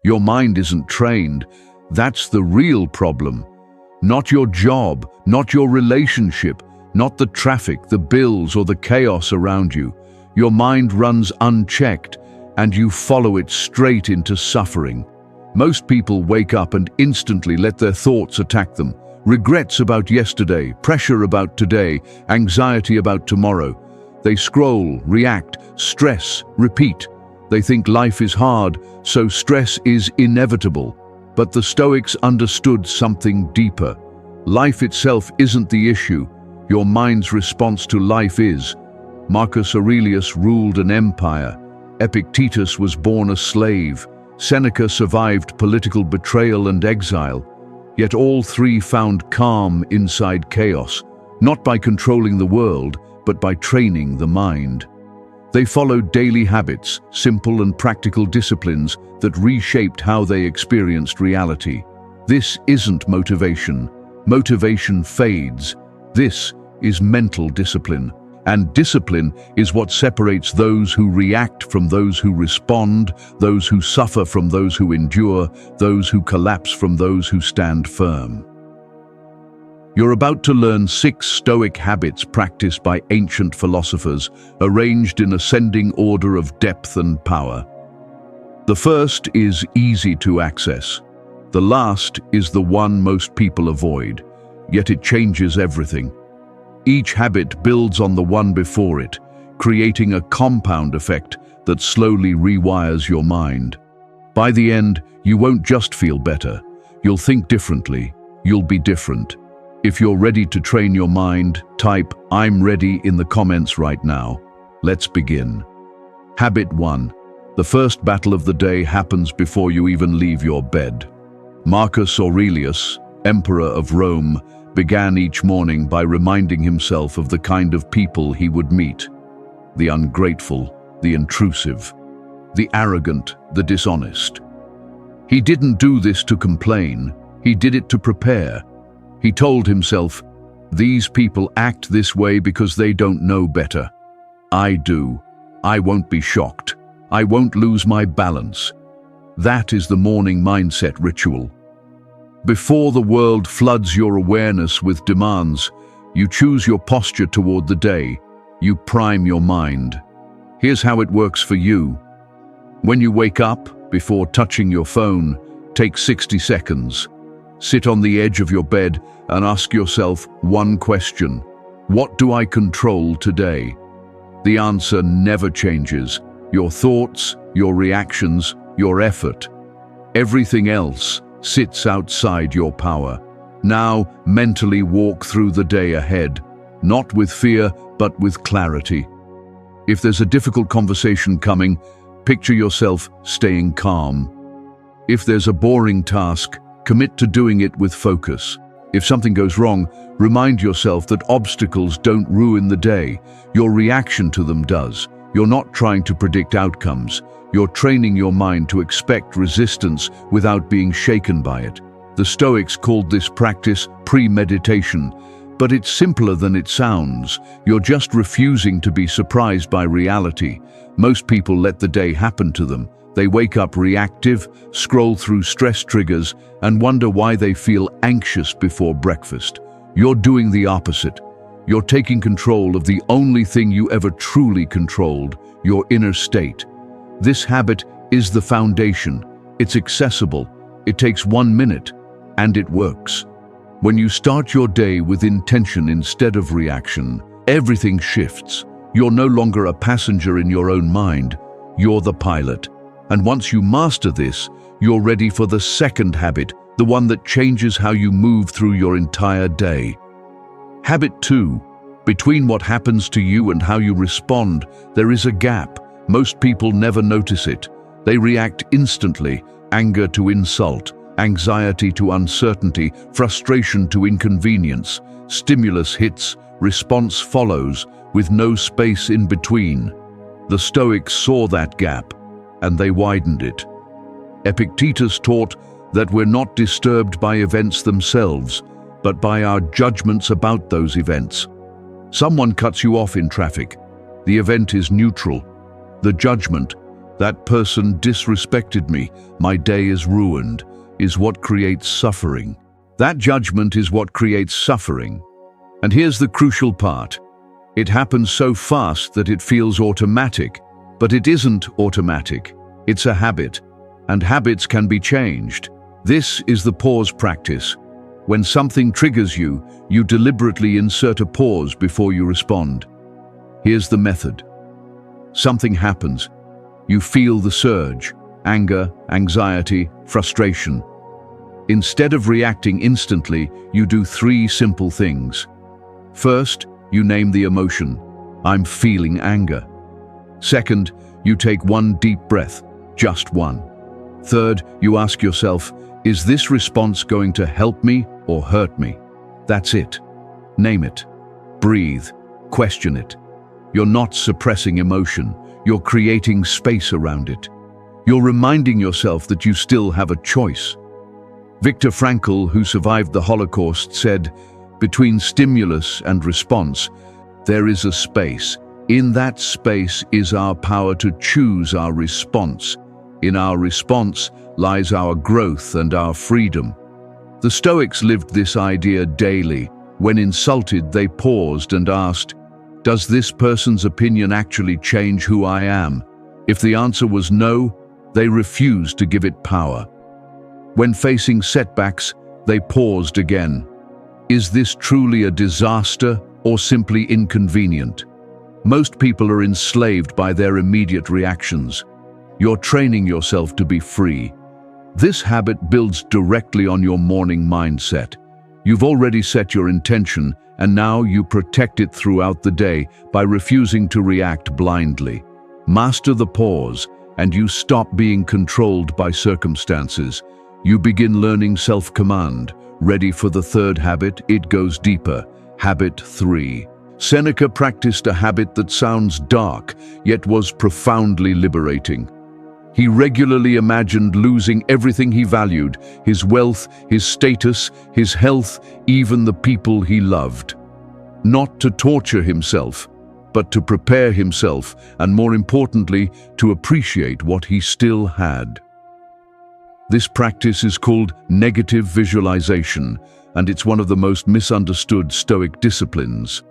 Your mind isn't trained. That's the real problem. Not your job, not your relationship, not the traffic, the bills, or the chaos around you. Your mind runs unchecked, and you follow it straight into suffering. Most people wake up and instantly let their thoughts attack them. Regrets about yesterday, pressure about today, anxiety about tomorrow. They scroll, react, stress, repeat. They think life is hard, so stress is inevitable. But the Stoics understood something deeper. Life itself isn't the issue. Your mind's response to life is. Marcus Aurelius ruled an empire. Epictetus was born a slave. Seneca survived political betrayal and exile. Yet all three found calm inside chaos, not by controlling the world, but by training the mind. They followed daily habits, simple and practical disciplines that reshaped how they experienced reality. This isn't motivation. Motivation fades. This is mental discipline. And discipline is what separates those who react from those who respond, those who suffer from those who endure, those who collapse from those who stand firm. You're about to learn 6 Stoic habits practiced by ancient philosophers, arranged in ascending order of depth and power. The first is easy to access. The last is the one most people avoid, yet it changes everything. Each habit builds on the one before it, creating a compound effect that slowly rewires your mind. By the end, you won't just feel better. You'll think differently. You'll be different. If you're ready to train your mind, type "I'm ready" in the comments right now. Let's begin. Habit 1. The first battle of the day happens before you even leave your bed. Marcus Aurelius, Emperor of Rome, began each morning by reminding himself of the kind of people he would meet. The ungrateful, the intrusive, the arrogant, the dishonest. He didn't do this to complain, he did it to prepare. He told himself, "These people act this way because they don't know better. I do. I won't be shocked. I won't lose my balance." That is the morning mindset ritual. Before the world floods your awareness with demands, you choose your posture toward the day. You prime your mind. Here's how it works for you. When you wake up, before touching your phone, take 60 seconds. Sit on the edge of your bed and ask yourself one question. What do I control today? The answer never changes. Your thoughts, your reactions, your effort. Everything else sits outside your power. Now, mentally walk through the day ahead, not with fear, but with clarity. If there's a difficult conversation coming, picture yourself staying calm. If there's a boring task, commit to doing it with focus. If something goes wrong, remind yourself that obstacles don't ruin the day. Your reaction to them does. You're not trying to predict outcomes. You're training your mind to expect resistance without being shaken by it. The Stoics called this practice premeditation, but it's simpler than it sounds. You're just refusing to be surprised by reality. Most people let the day happen to them. They wake up reactive, scroll through stress triggers, and wonder why they feel anxious before breakfast. You're doing the opposite. You're taking control of the only thing you ever truly controlled, your inner state. This habit is the foundation. It's accessible. It takes 1 minute, and it works. When you start your day with intention instead of reaction, everything shifts. You're no longer a passenger in your own mind. You're the pilot. And once you master this, you're ready for the second habit, the one that changes how you move through your entire day. Habit 2. Between what happens to you and how you respond, there is a gap. Most people never notice it. They react instantly, anger to insult, anxiety to uncertainty, frustration to inconvenience. Stimulus hits, response follows, with no space in between. The Stoics saw that gap, and they widened it. Epictetus taught that we're not disturbed by events themselves, but by our judgments about those events. Someone cuts you off in traffic. The event is neutral. The judgment, That person disrespected me, my day is ruined, is what creates suffering. That judgment is what creates suffering. And here's the crucial part. It happens so fast that it feels automatic, but it isn't automatic. It's a habit, and habits can be changed. This is the pause practice. When something triggers you, you deliberately insert a pause before you respond. Here's the method. Something happens. You feel the surge, anger, anxiety, frustration. Instead of reacting instantly, you do 3 simple things. First, you name the emotion. I'm feeling anger. Second, you take 1 deep breath, just 1. Third, you ask yourself, is this response going to help me or hurt me? That's it. Name it. Breathe. Question it. You're not suppressing emotion. You're creating space around it. You're reminding yourself that you still have a choice. Viktor Frankl, who survived the Holocaust, said, between stimulus and response, there is a space. In that space is our power to choose our response. In our response lies our growth and our freedom. The Stoics lived this idea daily. When insulted, they paused and asked, does this person's opinion actually change who I am? If the answer was no, they refused to give it power. When facing setbacks, they paused again. Is this truly a disaster or simply inconvenient? Most people are enslaved by their immediate reactions. You're training yourself to be free. This habit builds directly on your morning mindset. You've already set your intention, and now you protect it throughout the day by refusing to react blindly. Master the pause, and you stop being controlled by circumstances. You begin learning self-command. Ready for the 3rd habit? It goes deeper. Habit 3. Seneca practiced a habit that sounds dark, yet was profoundly liberating. He regularly imagined losing everything he valued, his wealth, his status, his health, even the people he loved. Not to torture himself, but to prepare himself, and more importantly, to appreciate what he still had. This practice is called negative visualization, and it's one of the most misunderstood Stoic disciplines.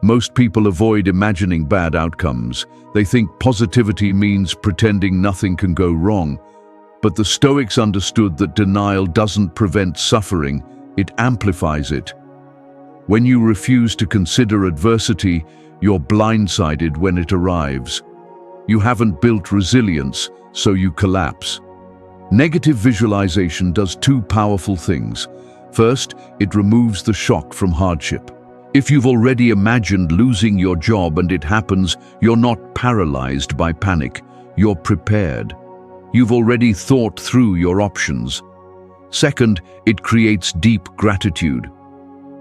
Most people avoid imagining bad outcomes. They think positivity means pretending nothing can go wrong. But the Stoics understood that denial doesn't prevent suffering, it amplifies it. When you refuse to consider adversity, you're blindsided when it arrives. You haven't built resilience, so you collapse. Negative visualization does 2 powerful things. First, it removes the shock from hardship. If you've already imagined losing your job and it happens, you're not paralyzed by panic. You're prepared. You've already thought through your options. Second, it creates deep gratitude.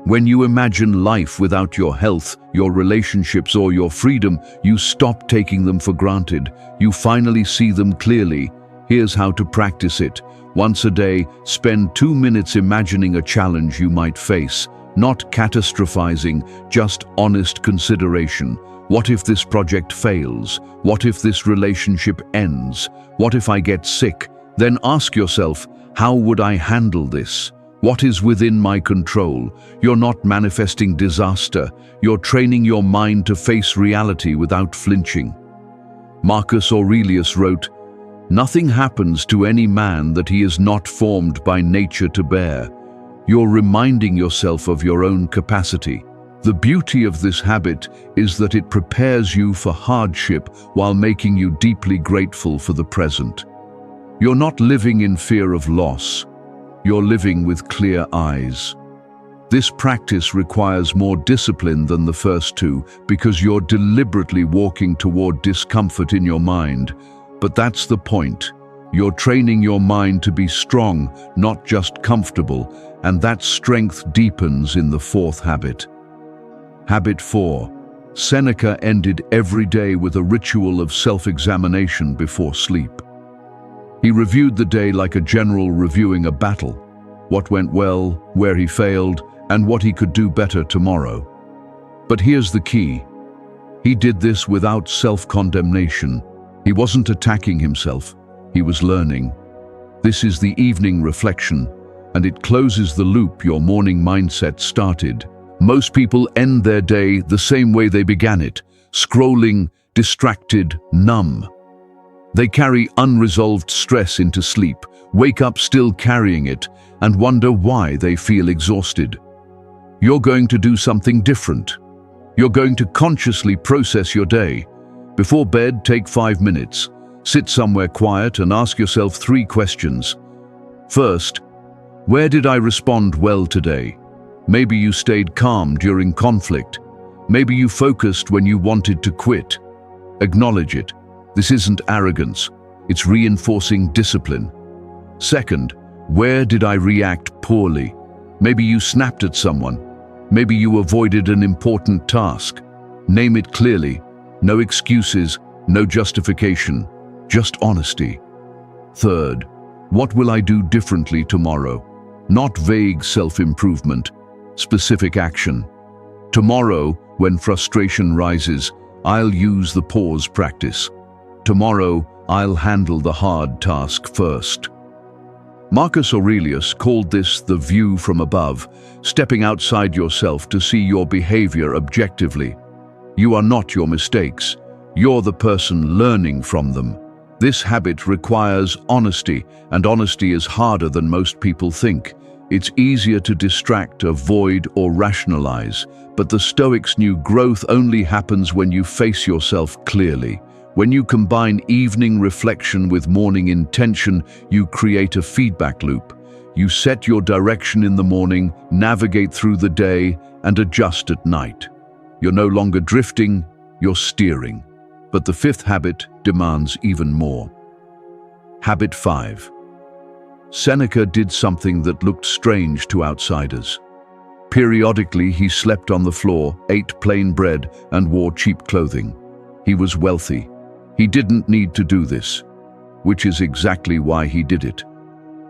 When you imagine life without your health, your relationships, or your freedom, you stop taking them for granted. You finally see them clearly. Here's how to practice it. Once a day, spend 2 minutes imagining a challenge you might face. Not catastrophizing, just honest consideration. What if this project fails? What if this relationship ends? What if I get sick? Then ask yourself, how would I handle this? What is within my control? You're not manifesting disaster. You're training your mind to face reality without flinching. Marcus Aurelius wrote, "Nothing happens to any man that he is not formed by nature to bear." You're reminding yourself of your own capacity. The beauty of this habit is that it prepares you for hardship while making you deeply grateful for the present. You're not living in fear of loss. You're living with clear eyes. This practice requires more discipline than the first 2 because you're deliberately walking toward discomfort in your mind. But that's the point. You're training your mind to be strong, not just comfortable, and that strength deepens in the 4th habit. Habit 4. Seneca ended every day with a ritual of self-examination before sleep. He reviewed the day like a general reviewing a battle. What went well, where he failed, and what he could do better tomorrow. But here's the key. He did this without self-condemnation. He wasn't attacking himself, he was learning. This is the evening reflection, and it closes the loop your morning mindset started. Most people end their day the same way they began it, scrolling, distracted, numb. They carry unresolved stress into sleep, wake up still carrying it, and wonder why they feel exhausted. You're going to do something different. You're going to consciously process your day. Before bed, take 5 minutes. Sit somewhere quiet and ask yourself 3 questions. First, where did I respond well today? Maybe you stayed calm during conflict. Maybe you focused when you wanted to quit. Acknowledge it. This isn't arrogance. It's reinforcing discipline. Second, where did I react poorly? Maybe you snapped at someone. Maybe you avoided an important task. Name it clearly. No excuses, no justification, just honesty. Third, what will I do differently tomorrow? Not vague self-improvement, specific action. Tomorrow, when frustration rises, I'll use the pause practice. Tomorrow, I'll handle the hard task first. Marcus Aurelius called this the view from above, stepping outside yourself to see your behavior objectively. You are not your mistakes. You're the person learning from them. This habit requires honesty, and honesty is harder than most people think. It's easier to distract, avoid, or rationalize, but the Stoics knew growth only happens when you face yourself clearly. When you combine evening reflection with morning intention, you create a feedback loop. You set your direction in the morning, navigate through the day, and adjust at night. You're no longer drifting, you're steering. But the 5th habit demands even more. Habit 5. Seneca did something that looked strange to outsiders. Periodically, he slept on the floor, ate plain bread, and wore cheap clothing. He was wealthy. He didn't need to do this, which is exactly why he did it.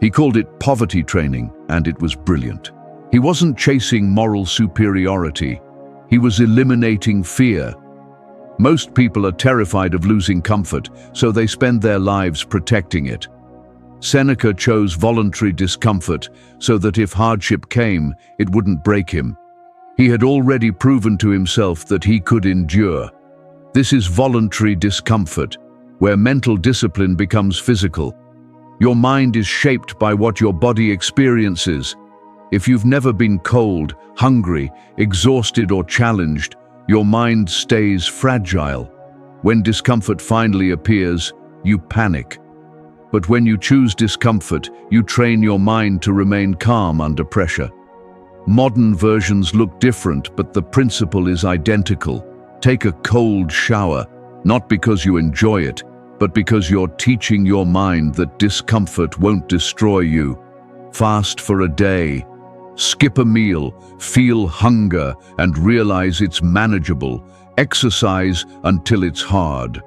He called it poverty training, and it was brilliant. He wasn't chasing moral superiority. He was eliminating fear. Most people are terrified of losing comfort, so they spend their lives protecting it. Seneca chose voluntary discomfort so that if hardship came, it wouldn't break him. He had already proven to himself that he could endure. This is voluntary discomfort, where mental discipline becomes physical. Your mind is shaped by what your body experiences. If you've never been cold, hungry, exhausted, or challenged, your mind stays fragile. When discomfort finally appears, you panic. But when you choose discomfort, you train your mind to remain calm under pressure. Modern versions look different, but the principle is identical. Take a cold shower, not because you enjoy it, but because you're teaching your mind that discomfort won't destroy you. Fast for a day. Skip a meal, feel hunger, and realize it's manageable. Exercise until it's hard.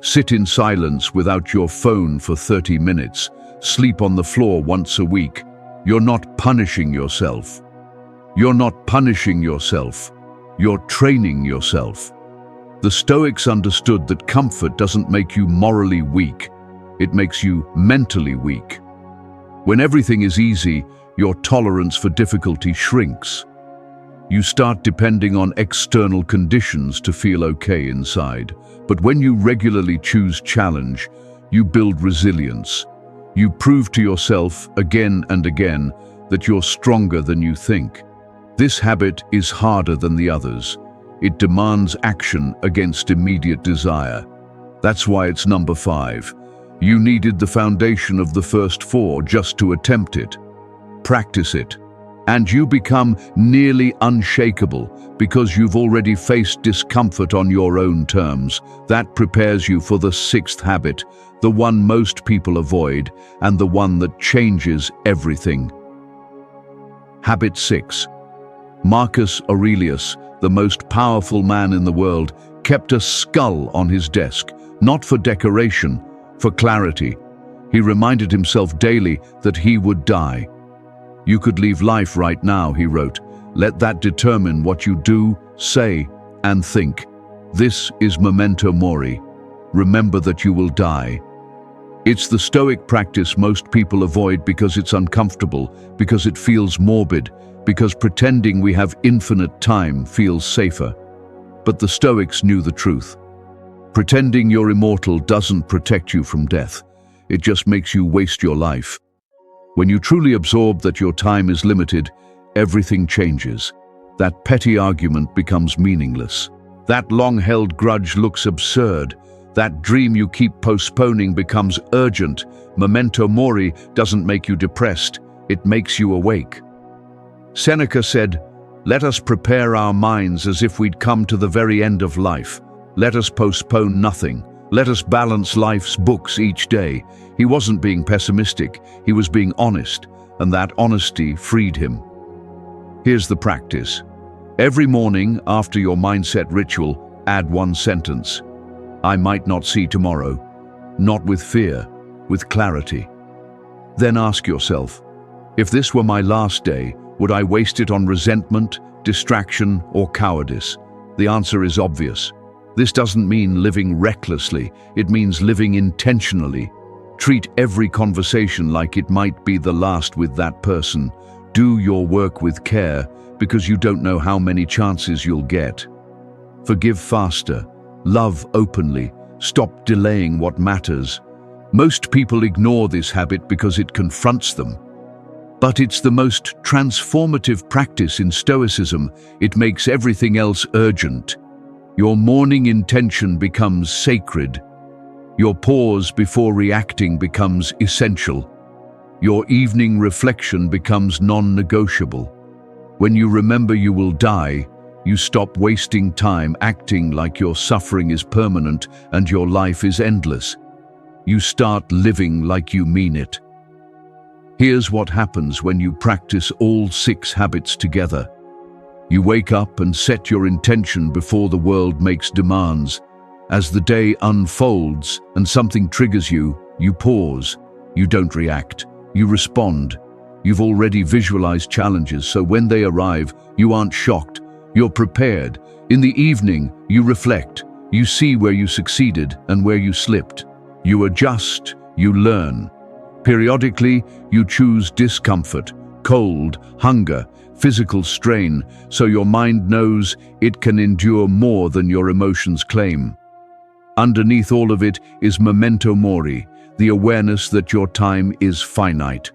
Sit in silence without your phone for 30 minutes. Sleep on the floor once a week. You're not punishing yourself. You're not punishing yourself. You're training yourself. The Stoics understood that comfort doesn't make you morally weak. It makes you mentally weak. When everything is easy, your tolerance for difficulty shrinks. You start depending on external conditions to feel okay inside. But when you regularly choose challenge, you build resilience. You prove to yourself again and again that you're stronger than you think. This habit is harder than the others. It demands action against immediate desire. That's why it's number 5. You needed the foundation of the first 4 just to attempt it. Practice it, and you become nearly unshakable because you've already faced discomfort on your own terms. That prepares you for the 6th habit, the one most people avoid, and the one that changes everything. Habit 6. Marcus Aurelius, the most powerful man in the world, kept a skull on his desk, not for decoration, for clarity. He reminded himself daily that he would die. You could leave life right now, he wrote. Let that determine what you do, say, and think. This is memento mori. remember that you will die. It's the Stoic practice most people avoid because it's uncomfortable, because it feels morbid, because pretending we have infinite time feels safer. But the Stoics knew the truth. Pretending you're immortal doesn't protect you from death. It just makes you waste your life. When you truly absorb that your time is limited, everything changes. That petty argument becomes meaningless. That long-held grudge looks absurd. That dream you keep postponing becomes urgent. Memento mori doesn't make you depressed, it makes you awake. Seneca said, "Let us prepare our minds as if we'd come to the very end of life. Let us postpone nothing. Let us balance life's books each day." He wasn't being pessimistic, he was being honest, and that honesty freed him. Here's the practice. Every morning after your mindset ritual, add one sentence. I might not see tomorrow. Not with fear, with clarity. Then ask yourself, if this were my last day, would I waste it on resentment, distraction, or cowardice? The answer is obvious. This doesn't mean living recklessly, it means living intentionally. Treat every conversation like it might be the last with that person. Do your work with care, because you don't know how many chances you'll get. Forgive faster. Love openly. Stop delaying what matters. Most people ignore this habit because it confronts them. But it's the most transformative practice in Stoicism. It makes everything else urgent. Your morning intention becomes sacred. Your pause before reacting becomes essential. Your evening reflection becomes non-negotiable. When you remember you will die, you stop wasting time acting like your suffering is permanent and your life is endless. You start living like you mean it. Here's what happens when you practice all 6 habits together. You wake up and set your intention before the world makes demands. As the day unfolds and something triggers you, you pause. You don't react. You respond. You've already visualized challenges, so when they arrive, you aren't shocked. You're prepared. In the evening, you reflect. You see where you succeeded and where you slipped. You adjust. You learn. Periodically, you choose discomfort, cold, hunger, physical strain, so your mind knows it can endure more than your emotions claim. Underneath all of it is memento mori, the awareness that your time is finite.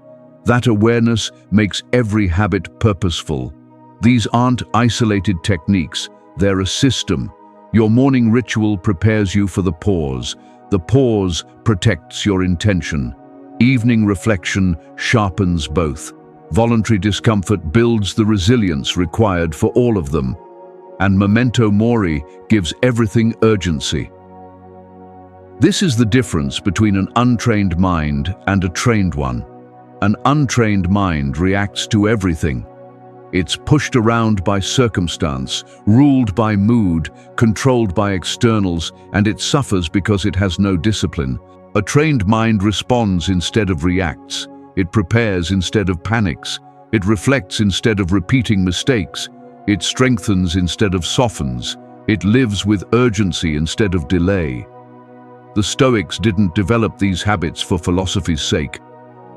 That awareness makes every habit purposeful. These aren't isolated techniques, they're a system. Your morning ritual prepares you for the pause. The pause protects your intention. Evening reflection sharpens both. Voluntary discomfort builds the resilience required for all of them. And memento mori gives everything urgency. This is the difference between an untrained mind and a trained one. An untrained mind reacts to everything. It's pushed around by circumstance, ruled by mood, controlled by externals, and it suffers because it has no discipline. A trained mind responds instead of reacts. It prepares instead of panics. It reflects instead of repeating mistakes. It strengthens instead of softens. It lives with urgency instead of delay. The Stoics didn't develop these habits for philosophy's sake.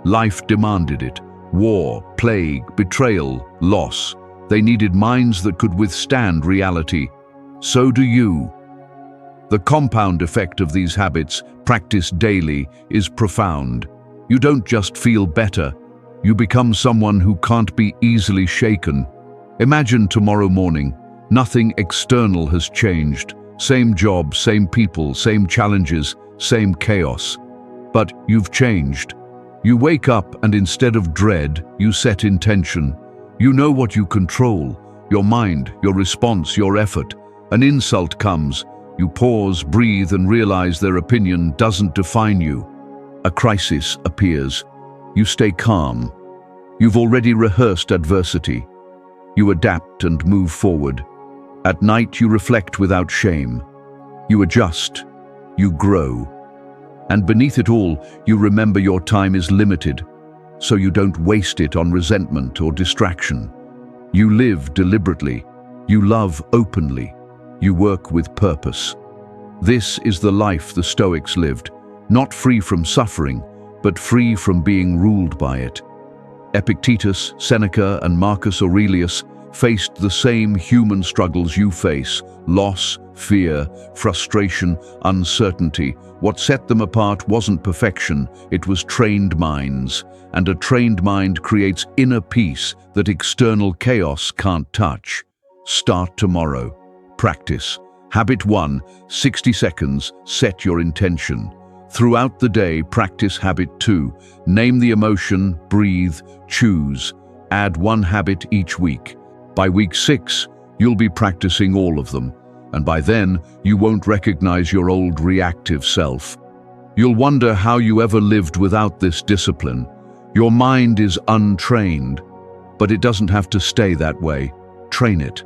Life demanded it. War, plague, betrayal, loss. They needed minds that could withstand reality. So do you. The compound effect of these habits, practiced daily, is profound. You don't just feel better, you become someone who can't be easily shaken. Imagine tomorrow morning, nothing external has changed. Same job, same people, same challenges, same chaos. But you've changed. You wake up and instead of dread, you set intention. You know what you control, your mind, your response, your effort. An insult comes. You pause, breathe, and realize their opinion doesn't define you. A crisis appears. You stay calm. You've already rehearsed adversity. You adapt and move forward. At night, you reflect without shame. You adjust. You grow. And beneath it all, you remember your time is limited, so you don't waste it on resentment or distraction. You live deliberately. You love openly. You work with purpose. This is the life the Stoics lived, not free from suffering, but free from being ruled by it. Epictetus, Seneca, and Marcus Aurelius faced the same human struggles you face: loss, fear, frustration, uncertainty. What set them apart wasn't perfection, it was trained minds. And a trained mind creates inner peace that external chaos can't touch. Start tomorrow. Practice. Habit 1, 60 seconds, set your intention. Throughout the day, practice habit 2. Name the emotion, breathe, choose. Add one habit each week. By week 6, you'll be practicing all of them, and by then, you won't recognize your old reactive self. You'll wonder how you ever lived without this discipline. Your mind is untrained, but it doesn't have to stay that way. Train it.